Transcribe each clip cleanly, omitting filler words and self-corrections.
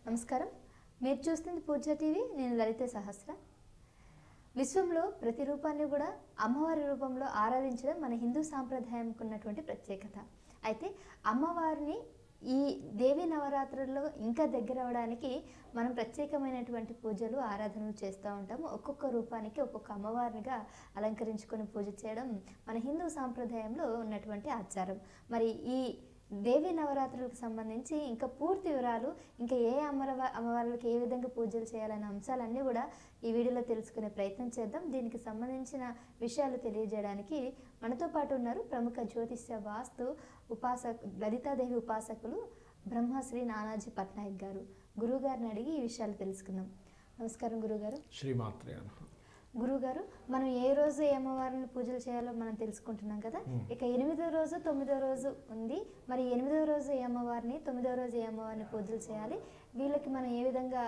నమస్కారం. మీరు చూస్తుంది పూజ టీవీ. నేను లలిత సహస్ర. విశ్వంలో ప్రతి రూపాన్ని కూడా అమ్మవారి రూపంలో ఆరాధించడం మన హిందూ సాంప్రదాయంకు ఉన్నటువంటి ప్రత్యేకత. అయితే అమ్మవారిని ఈ దేవి నవరాత్రుల్లో ఇంకా దగ్గర అవడానికి మనం ప్రత్యేకమైనటువంటి పూజలు ఆరాధనలు చేస్తూ ఉంటాము. ఒక్కొక్క రూపానికి ఒక్కొక్క అమ్మవారినిగా అలంకరించుకొని పూజ చేయడం మన హిందూ సాంప్రదాయంలో ఉన్నటువంటి ఆచారం. మరి ఈ దేవి నవరాత్రులకు సంబంధించి ఇంకా పూర్తి వివరాలు, ఇంకా ఏ అమ్మవార్లకు ఏ విధంగా పూజలు చేయాలనే అంశాలన్నీ కూడా ఈ వీడియోలో తెలుసుకునే ప్రయత్నం చేద్దాం. దీనికి సంబంధించిన విషయాలు తెలియజేయడానికి మనతో పాటు ఉన్నారు ప్రముఖ జ్యోతిష్య వాస్తు లలితాదేవి ఉపాసకులు బ్రహ్మశ్రీ నానాజీ పట్నాయక్ గారు. గురువుగారిని అడిగి ఈ విషయాలు తెలుసుకుందాం. నమస్కారం గురుగారు. శ్రీమాత్రే నమః. గురుగారు, మనం ఏ రోజు ఏ అమ్మవారిని పూజలు చేయాలో మనం తెలుసుకుంటున్నాం కదా. ఇక 8వ రోజు 9వ రోజు ఉంది. మరి 8వ రోజు ఏ అమ్మవారిని, 9వ రోజు ఏ అమ్మవారిని పూజలు చేయాలి? వీళ్ళకి మనం ఏ విధంగా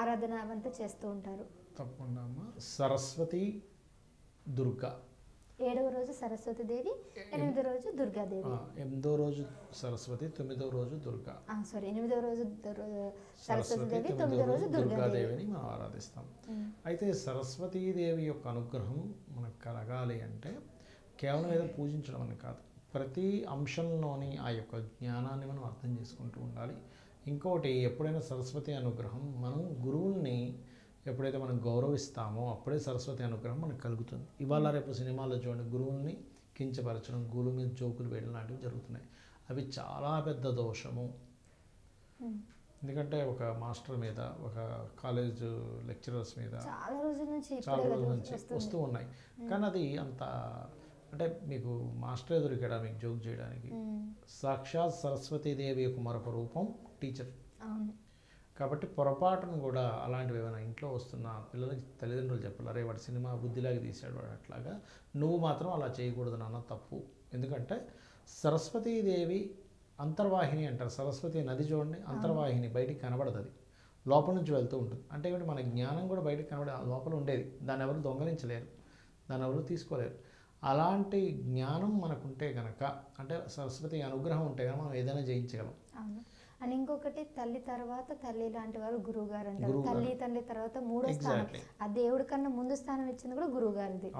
ఆరాధన అవంతా చేస్తూ ఉంటారు? తప్పకుండా అమ్మ. సరస్వతి దుర్గా. 7వ రోజు సరస్వతి దేవి, 8వ రోజు దుర్గాదేవి. 8వ రోజు సరస్వతి, 9వ రోజు దుర్గా. 8వ రోజు సరస్వతి దేవి, 9వ రోజు దుర్గాదేవిని మనం ఆరాధిస్తాం. అయితే సరస్వతీదేవి యొక్క అనుగ్రహం మనకు కలగాలి అంటే కేవలం ఏదో పూజించడం అని కాదు, ప్రతి అంశంలోని ఆ యొక్క జ్ఞానాన్ని మనం అర్థం చేసుకుంటూ ఉండాలి. ఇంకోటి, ఎప్పుడైనా సరస్వతి అనుగ్రహం, మనం గురువుల్ని ఎప్పుడైతే మనం గౌరవిస్తామో అప్పుడే సరస్వతి అనుగ్రహం మనకు కలుగుతుంది. ఇవాళ రేపు సినిమాల్లో చూడండి, గురువుల్ని కించపరచడం, గురువు మీద జోకులు వేయడం లాంటివి జరుగుతున్నాయి. అవి చాలా పెద్ద దోషము. ఎందుకంటే ఒక మాస్టర్ మీద, ఒక కాలేజ్ లెక్చరర్స్ మీద చాలా రోజుల నుంచి వస్తూ ఉన్నాయి. కానీ అది అంత అంటే మీకు మాస్టరే దొరికాడా మీకు జోక్ చేయడానికి? సాక్షాత్ సరస్వతీదేవి యొక్క మరొక రూపం టీచర్. కాబట్టి పొరపాటును కూడా అలాంటివి ఏమైనా ఇంట్లో వస్తున్న పిల్లలకి తల్లిదండ్రులు చెప్పాలి, అరే వాడు సినిమా బుద్ధిలాగా తీశాడు వాడు, అట్లాగా నువ్వు మాత్రం అలా చేయకూడదు నాన్న, తప్పు. ఎందుకంటే సరస్వతీదేవి అంతర్వాహిని అంటారు. సరస్వతి నది చూడండి, అంతర్వాహిని, బయటికి కనబడదు, అది లోపల నుంచి వెళ్తూ ఉంటుంది. అంటే ఏమిటి, మన జ్ఞానం కూడా బయటికి కనబడే లోపల ఉండేది, దాన్ని ఎవరు దొంగలించలేరు, దాన్ని ఎవరు తీసుకోలేరు. అలాంటి జ్ఞానం మనకుంటే కనుక, అంటే సరస్వతి అనుగ్రహం ఉంటే కనుక మనం ఏదైనా జయించగలం. అని ఇంకొకటి, తల్లి తర్వాత తల్లి లాంటి వారు గురువు గారు అంటారు. తల్లి తండ్రి తర్వాత మూడో స్థానం, ఆ దేవుడి కన్నా ముందు స్థానం ఇచ్చింది కూడా గురువు గారిది.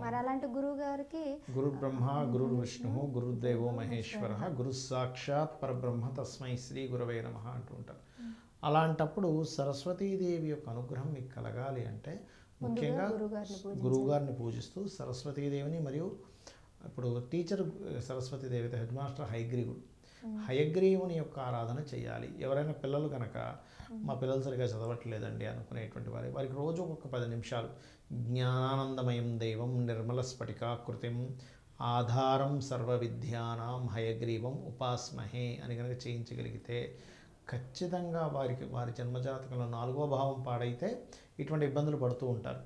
మరి అలాంటి గురువు గారికి గురు బ్రహ్మ గురు విష్ణు గురుదేవో మహేశ్వర గురు సాక్షాత్ పరబ్రహ్మ తస్మై శ్రీ గురవే నమః అంటూ ఉంటారు. అలాంటప్పుడు సరస్వతీదేవి యొక్క అనుగ్రహం మీకు కలగాలి అంటే ముఖ్యంగా గురువుగారిని పూజిస్తూ సరస్వతీదేవిని, మరియు ఇప్పుడు టీచర్ సరస్వతీదేవి, హెడ్ మాస్టర్ హయగ్రీవుడు, హయగ్రీవుని యొక్క ఆరాధన చేయాలి. ఎవరైనా పిల్లలు కనుక మా పిల్లలు సరిగా చదవట్లేదండి అనుకునేటువంటి వారికి రోజు ఒక 10 నిమిషాలు జ్ఞానానందమయం దైవం నిర్మల స్ఫటికాకృతిం ఆధారం సర్వ విద్యానాం హయగ్రీవం ఉపాస్మహే అని కనుక చేయించగలిగితే ఖచ్చితంగా వారి జన్మజాతకంలో 4వ భావం పాడైతే ఇటువంటి ఇబ్బందులు పడుతూ ఉంటారు.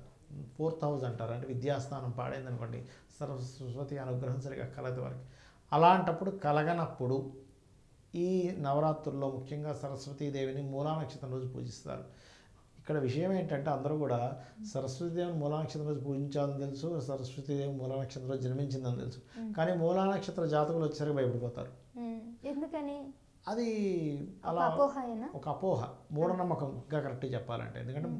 4th హౌస్ అంటారు, అంటే విద్యాస్థానం పాడైంది అనుకోండి, సరస్వతి అనుగ్రహం సరిగా కలగదు వారికి. అలాంటప్పుడు కలగనప్పుడు ఈ నవరాత్రుల్లో ముఖ్యంగా సరస్వతీదేవిని మూలా నక్షత్రం రోజు పూజిస్తారు. ఇక్కడ విషయం ఏంటంటే అందరూ కూడా సరస్వతీదేవిని మూలా నక్షత్రం రోజు పూజించాలని తెలుసు, సరస్వతీదేవి మూలా నక్షత్రం రోజు జన్మించిందని తెలుసు, కానీ మూలా నక్షత్ర జాతకులు వచ్చేసరికి భయపడిపోతారు. ఎందుకని? అది అలా ఒక అపోహ, మూఢనమ్మకంగా కరెక్ట్గా చెప్పాలంటే. ఎందుకంటే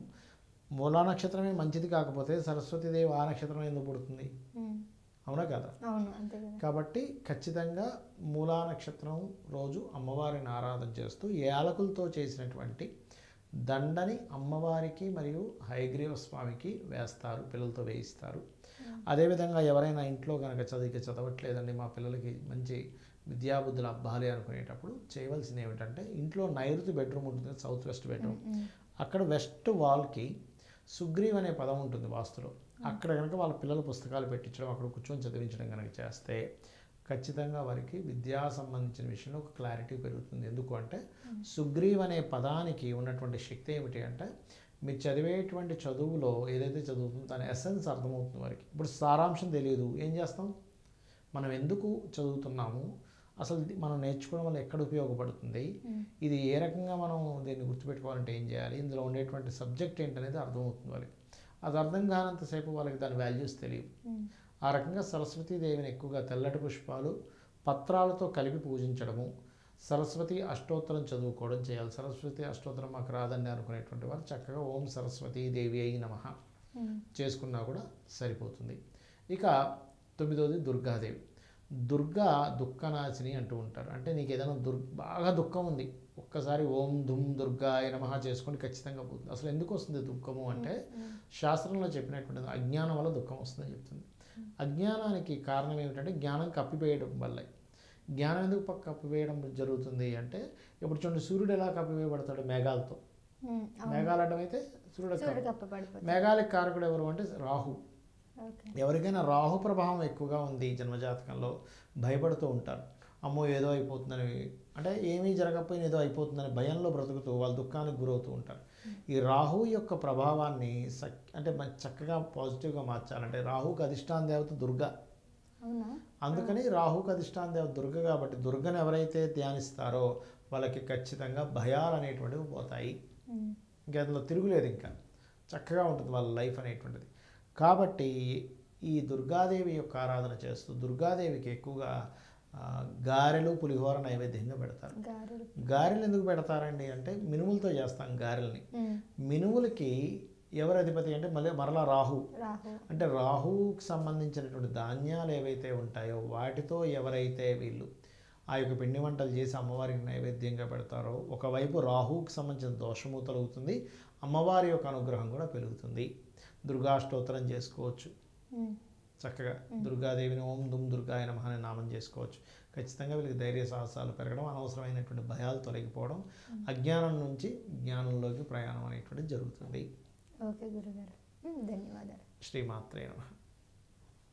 మూలా నక్షత్రమే మంచిది కాకపోతే సరస్వతీదేవి ఆ నక్షత్రం ఎందుకు పుడుతుంది? అవునా కదా? కాబట్టి ఖచ్చితంగా మూలా నక్షత్రం రోజు అమ్మవారిని ఆరాధన చేస్తూ యాలకులతో చేసినటువంటి దండని అమ్మవారికి మరియు హయగ్రీవ స్వామికి వేస్తారు, పిల్లలతో వేయిస్తారు. అదేవిధంగా ఎవరైనా ఇంట్లో కనుక చదవట్లేదండి, మా పిల్లలకి మంచి విద్యాబుద్ధులు అబ్బాలి అనుకునేటప్పుడు చేయవలసింది ఏమిటంటే, ఇంట్లో నైరుతి బెడ్రూమ్ ఉంటుంది, సౌత్ వెస్ట్ బెడ్రూమ్, అక్కడ వెస్ట్ వాల్కి సుగ్రీవ్ అనే పదం ఉంటుంది వాస్తులో. అక్కడ కనుక వాళ్ళ పిల్లల పుస్తకాలు పెట్టించడం, అక్కడ కూర్చొని చదివించడం కనుక చేస్తే ఖచ్చితంగా వారికి విద్యా సంబంధించిన విషయంలో ఒక క్లారిటీ పెరుగుతుంది. ఎందుకు అంటే సుగ్రీవ్ అనే పదానికి ఉన్నటువంటి శక్తి ఏమిటి అంటే, మీరు చదివేటువంటి చదువులో ఏదైతే చదువుతుందో దాని ఎసెన్స్ అర్థమవుతుంది వారికి. ఇప్పుడు సారాంశం తెలియదు, ఏం చేస్తాం? మనం ఎందుకు చదువుతున్నాము, అసలు మనం నేర్చుకోవడం వల్ల ఎక్కడ ఉపయోగపడుతుంది, ఇది ఏ రకంగా మనం దీన్ని గుర్తుపెట్టుకోవాలంటే ఏం చేయాలి, ఇందులో ఉండేటువంటి సబ్జెక్ట్ ఏంటనేది అర్థమవుతుంది వాళ్ళకి. అది అర్థం కానంతసేపు వాళ్ళకి దాని వాల్యూస్ తెలియవు. ఆ రకంగా సరస్వతీదేవిని ఎక్కువగా తెల్లటి పుష్పాలు పత్రాలతో కలిపి పూజించడము, సరస్వతి అష్టోత్తరం చదువుకోవడం చేయాలి. సరస్వతి అష్టోత్తరం మాకు రాదండి అనుకునేటువంటి వారు చక్కగా ఓం సరస్వతీ దేవి అయి నమః చేసుకున్నా కూడా సరిపోతుంది. ఇక 9వది దుర్గాదేవి. దుర్గా దుఃఖనాశిని అంటూ ఉంటారు. అంటే నీకు ఏదైనా బాగా దుఃఖం ఉంది, ఒక్కసారి ఓం దుమ్ దుర్గాయ నమః చేసుకొని ఖచ్చితంగా పోతుంది. అసలు ఎందుకు వస్తుంది దుఃఖము అంటే శాస్త్రంలో చెప్పినటువంటిది అజ్ఞానం వల్ల దుఃఖం వస్తుందని చెప్తుంది. అజ్ఞానానికి కారణం ఏమిటంటే జ్ఞానం కప్పివేయడం వల్లే. జ్ఞానం ఎందుకు కప్పివేయడం జరుగుతుంది అంటే ఇప్పుడు చూడండి, సూర్యుడు ఎలా కప్పివేయబడతాడు? మేఘాలతో. మేఘాలు అడ్డమైతే సూర్యుడు కప్పబడతాడు. మేఘాలకు కారకుడు ఎవరు అంటే రాహు. ఎవరికైనా రాహు ప్రభావం ఎక్కువగా ఉంది జన్మజాతకంలో భయపడుతూ ఉంటారు. అమ్మో ఏదో అయిపోతుందని, అంటే ఏమీ జరగకపోయినా ఏదో అయిపోతుందని భయంలో బ్రతుకుతూ వాళ్ళు దుఃఖానికి గురవుతూ ఉంటారు. ఈ రాహు యొక్క ప్రభావాన్ని అంటే చక్కగా పాజిటివ్గా మార్చాలంటే రాహుకి అధిష్టాన దేవత దుర్గా. అందుకని రాహుకి అధిష్టాన దేవత దుర్గ కాబట్టి దుర్గను ఎవరైతే ధ్యానిస్తారో వాళ్ళకి ఖచ్చితంగా భయాలు అనేటువంటివి పోతాయి. ఇంకా అందులో తిరుగులేదు, ఇంకా చక్కగా ఉంటుంది వాళ్ళ లైఫ్ అనేటువంటిది. కాబట్టి ఈ దుర్గాదేవి యొక్క ఆరాధన చేస్తూ దుర్గాదేవికి ఎక్కువగా గారెలు పులిహోర నైవేద్యంగా పెడతారు. గారెలు ఎందుకు పెడతారండి అంటే మినుములతో చేస్తాం గారెల్ని. మినుములకి ఎవరు అధిపతి అంటే మరలా రాహు. అంటే రాహుకి సంబంధించినటువంటి ధాన్యాలు ఏవైతే ఉంటాయో వాటితో ఎవరైతే వీళ్ళు ఆ యొక్క పిండి వంటలు చేసి అమ్మవారికి నైవేద్యంగా పెడతారో ఒకవైపు రాహుకి సంబంధించిన దోషము తొలగుతుంది, అమ్మవారి యొక్క అనుగ్రహం కూడా పెరుగుతుంది. దుర్గాష్టోత్తరం చేసుకోవచ్చు చక్కగా. దుర్గాదేవిని ఓం దుమ్ దుర్గాయ నమః అనే నామం చేసుకోవచ్చు. ఖచ్చితంగా వీళ్ళకి ధైర్య సాహసాలు పెరగడం, అనవసరమైనటువంటి భయాలు తొలగిపోవడం, అజ్ఞానం నుంచి జ్ఞానంలోకి ప్రయాణం అనేటువంటిది జరుగుతుంది. ఓకే గురుగారు, ధన్యవాదాలు. శ్రీమాత్రే నమః.